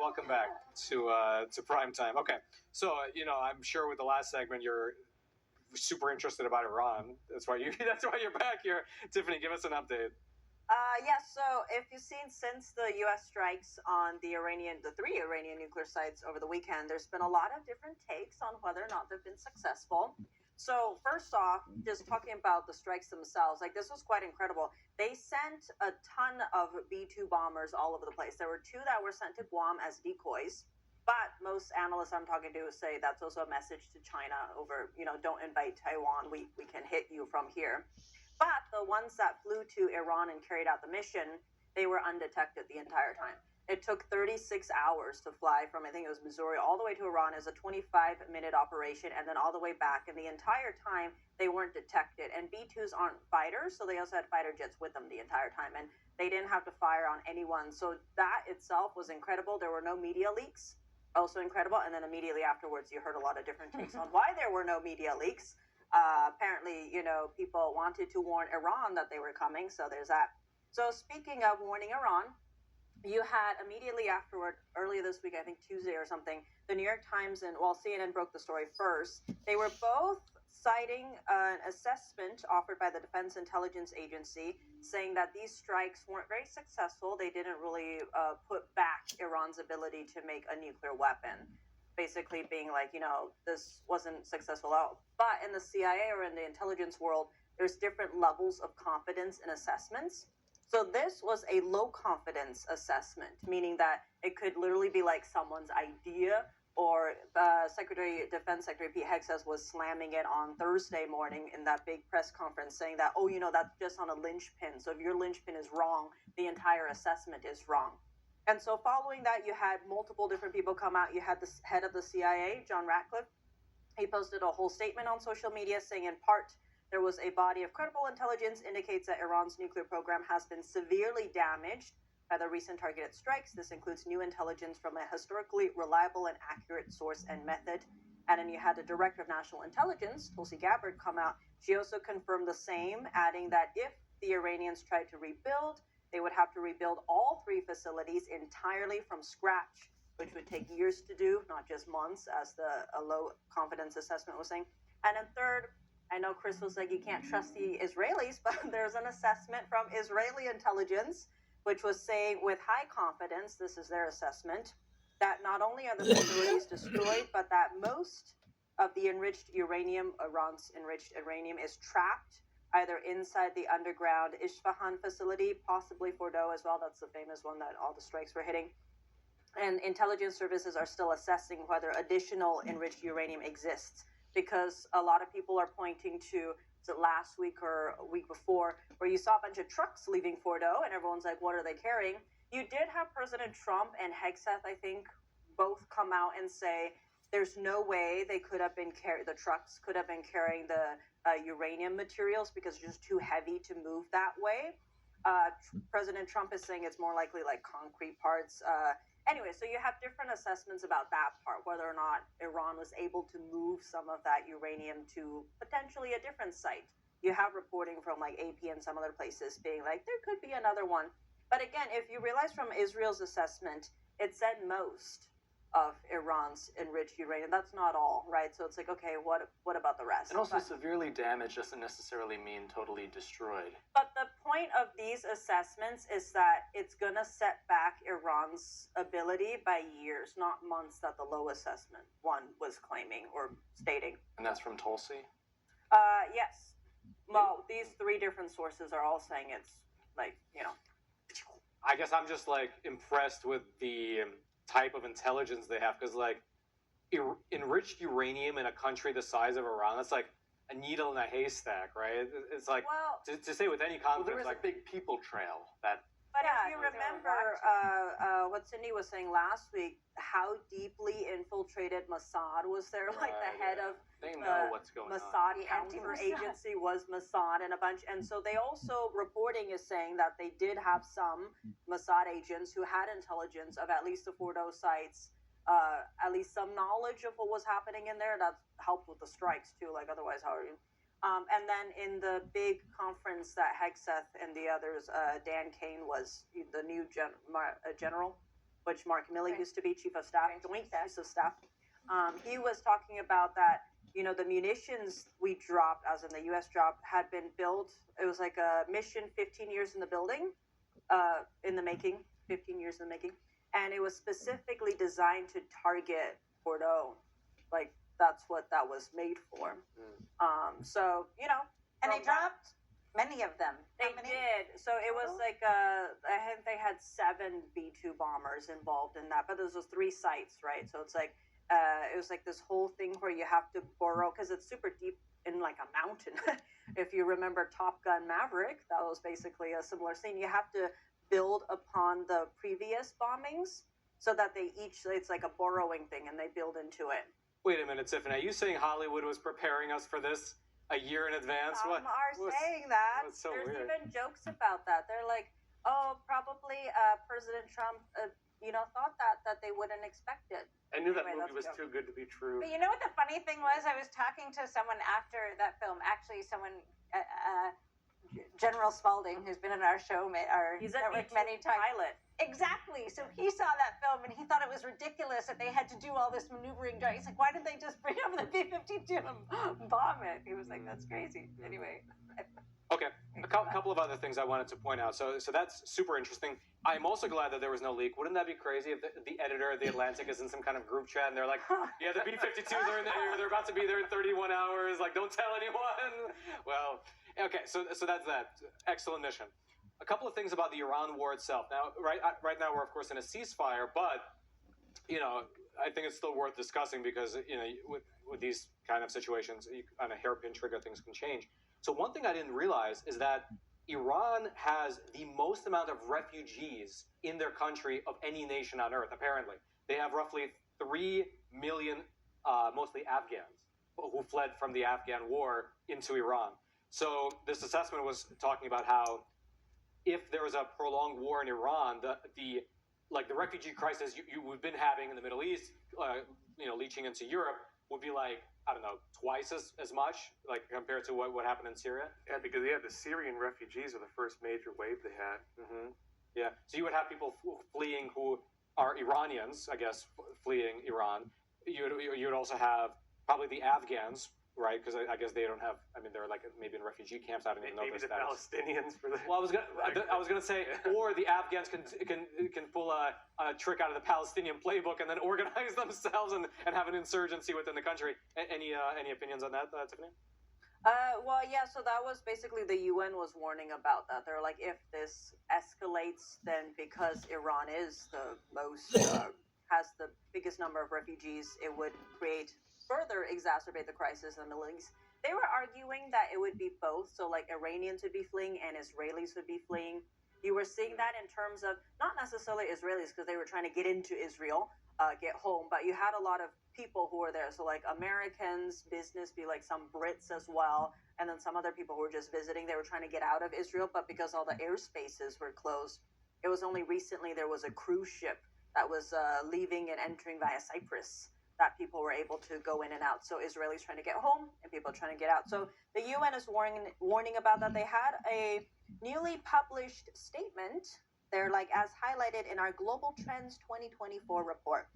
Welcome back to prime time. Okay, so I'm sure with the last segment you're super interested about Iran. That's why you're back here, Tiffany. Give us an update. Yes. So if you've seen since the U.S. strikes on the three Iranian nuclear sites over the weekend, there's been a lot of different takes on whether or not they've been successful. So first off, just talking about the strikes themselves, like this was quite incredible. They sent a ton of B-2 bombers all over the place. There were two that were sent to Guam as decoys. But most analysts I'm talking to say that's also a message to China over, don't invade Taiwan. We can hit you from here. But the ones that flew to Iran and carried out the mission, they were undetected the entire time. It took 36 hours to fly from, I think it was Missouri, all the way to Iran as a 25-minute operation, and then all the way back. And the entire time, they weren't detected. And B-2s aren't fighters, so they also had fighter jets with them the entire time. And they didn't have to fire on anyone. So that itself was incredible. There were no media leaks, also incredible. And then immediately afterwards, you heard a lot of different takes on why there were no media leaks. Apparently, people wanted to warn Iran that they were coming, so there's that. So speaking of warning Iran, you had immediately afterward, earlier this week, I think Tuesday or something, the New York Times and CNN broke the story first. They were both citing an assessment offered by the Defense Intelligence Agency saying that these strikes weren't very successful. They didn't really put back Iran's ability to make a nuclear weapon. Basically being like, this wasn't successful at all. But in the CIA or in the intelligence world, there's different levels of confidence in assessments. So this was a low confidence assessment, meaning that it could literally be like someone's idea, or Defense Secretary Pete Hegseth was slamming it on Thursday morning in that big press conference saying that, that's just on a linchpin. So if your linchpin is wrong, the entire assessment is wrong. And so following that, you had multiple different people come out. You had the head of the CIA, John Ratcliffe. He posted a whole statement on social media saying, in part, there was a body of credible intelligence indicates that Iran's nuclear program has been severely damaged by the recent targeted strikes. This includes new intelligence from a historically reliable and accurate source and method. And then you had the Director of National Intelligence, Tulsi Gabbard, come out. She also confirmed the same, adding that if the Iranians tried to rebuild, they would have to rebuild all three facilities entirely from scratch, which would take years to do, not just months, as a low confidence assessment was saying. And then third, I know Chris was like, you can't trust the Israelis, but there's an assessment from Israeli intelligence, which was saying with high confidence, this is their assessment, that not only are the facilities destroyed, but that most of the Iran's enriched uranium is trapped either inside the underground Isfahan facility, possibly Fordow as well. That's the famous one that all the strikes were hitting. And intelligence services are still assessing whether additional enriched uranium exists, because a lot of people are pointing to last week or a week before where you saw a bunch of trucks leaving Fordow and everyone's like, what are they carrying? You did have President Trump and Hegseth, I think, both come out and say there's no way they could have been the trucks could have been carrying the uranium materials because it's just too heavy to move that way. President Trump is saying it's more likely like concrete parts. Anyway, so you have different assessments about that part, whether or not Iran was able to move some of that uranium to potentially a different site. You have reporting from like AP and some other places being like, there could be another one. But again, if you realize from Israel's assessment, it said most of Iran's enriched uranium. That's not all, right? So it's like, okay, what about the rest? And also severely damaged doesn't necessarily mean totally destroyed. But the point of these assessments is that it's going to set back Iran's ability by years, not months that the low assessment one was claiming or stating. And that's from Tulsi? Yes. Well, these three different sources are all saying it's like, I guess I'm just like impressed with the type of intelligence they have, because like enriched uranium in a country the size of Iran, that's like a needle in a haystack, right? It's like, well, to say with any confidence, there is like a big people trail that. But if you remember what Cindy was saying last week, how deeply infiltrated Mossad was there, like the head of they know what's going Mossad counter agency was Mossad and a bunch. And so they also, reporting is saying that they did have some Mossad agents who had intelligence of at least the Fordow sites, at least some knowledge of what was happening in there. That helped with the strikes too, like otherwise how are you? And then in the big conference that Hegseth and the others, Dan Kane was the new general. which Mark Milley Right. used to be chief of staff, Right. joint chiefs of staff. He was talking about that, the munitions we dropped, as in the U.S. dropped, had been built. It was like a mission 15 years in the building, in the making, 15 years in the making. And it was specifically designed to target Bordeaux. Like, that's what that was made for. So, And they from that- dropped many of them. How They many? did. So it was Total? like I think they had 7 B-2 bombers involved in that, but there was 3 sites, right? So it's like it was like this whole thing where you have to burrow because it's super deep in like a mountain. If you remember Top Gun Maverick, that was basically a similar scene. You have to build upon the previous bombings so that it's like a burrowing thing, and they build into it. Wait a minute, Tiffany. Are you saying Hollywood was preparing us for this a year in advance? Some are what's- saying that. what's so There's weird? even jokes about that. They're like, oh, probably President Trump, thought that they wouldn't expect it. I knew that Anyway, movie was that's too good to be true. But you know what the funny thing was? I was talking to someone after that film. Actually, someone, General Spalding, who's been on our show, our He's a network B-2 many times. pilot. Exactly. So he saw that film and he thought it was ridiculous that they had to do all this maneuvering. He's like, why didn't they just bring up the B-52 and bomb it? He was like, that's crazy. Anyway. Okay, a couple of other things I wanted to point out. So that's super interesting. I'm also glad that there was no leak. Wouldn't that be crazy if the editor of The Atlantic is in some kind of group chat and they're like, yeah, the B-52s are in the air. They're about to be there in 31 hours. Like, don't tell anyone. Well, okay, so that's that. Excellent mission. A couple of things about the Iran war itself. Now, right now we're, of course, in a ceasefire, but, I think it's still worth discussing because, with these kind of situations, on a hairpin trigger, things can change. So one thing I didn't realize is that Iran has the most amount of refugees in their country of any nation on earth, apparently. They have roughly 3 million, mostly Afghans, who fled from the Afghan war into Iran. So this assessment was talking about how if there was a prolonged war in Iran, the refugee crisis we've been having in the Middle East, leaching into Europe, would be like, I don't know, twice as much, like compared to what happened in Syria. Yeah, because the Syrian refugees were the first major wave they had. Mm-hmm. Yeah, so you would have people fleeing who are Iranians, I guess, fleeing Iran. You would also have probably the Afghans, right? Because I guess they don't have. I mean, they're like maybe in refugee camps. I don't even know Maybe their the status. Palestinians for the. Well, I was gonna say, or the Afghans can pull a trick out of the Palestinian playbook and then organize themselves and have an insurgency within the country. Any opinions on that, Tiffany? Well, yeah, so that was basically the UN was warning about that. They're like, if this escalates, then because Iran is the most, has the biggest number of refugees, it would further exacerbate the crisis in the Middle East. They were arguing that it would be both, so like Iranians would be fleeing and Israelis would be fleeing. You were seeing that in terms of not necessarily Israelis because they were trying to get into Israel, get home, but you had a lot of people who were there. So like Americans, business, be like some Brits as well, and then some other people who were just visiting. They were trying to get out of Israel, but because all the airspaces were closed, it was only recently there was a cruise ship that was leaving and entering via Cyprus that people were able to go in and out. So Israelis trying to get home and people trying to get out. So the UN is warning about that. They had a newly published statement. They're like, as highlighted in our Global Trends 2024 report.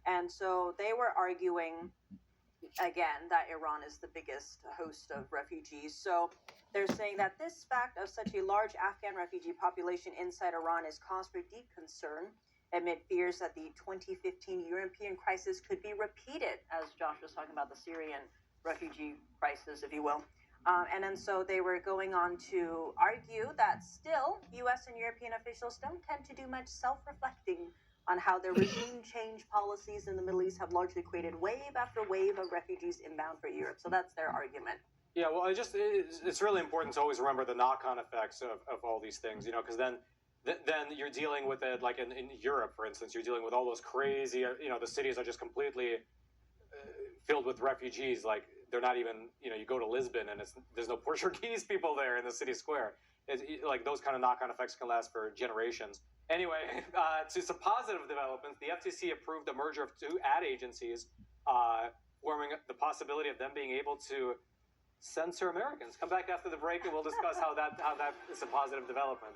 And so they were arguing, again, that Iran is the biggest host of refugees. So they're saying that this fact of such a large Afghan refugee population inside Iran is cause for deep concern amid fears that the 2015 European crisis could be repeated, as Josh was talking about the Syrian refugee crisis, if you will. And then so they were going on to argue that still U.S. and European officials don't tend to do much self-reflecting on how their regime change policies in the Middle East have largely created wave after wave of refugees inbound for Europe. So that's their argument. Yeah, well, it's really important to always remember the knock-on effects of all these things, because then you're dealing with it, like in Europe, for instance, you're dealing with all those crazy, the cities are just completely filled with refugees. Like they're not even, you go to Lisbon and there's no Portuguese people there in the city square. Like those kind of knock-on effects can last for generations. Anyway, to some positive developments, the FTC approved the merger of 2 ad agencies, forming the possibility of them being able to censor Americans. Come back after the break and we'll discuss how that is a positive development.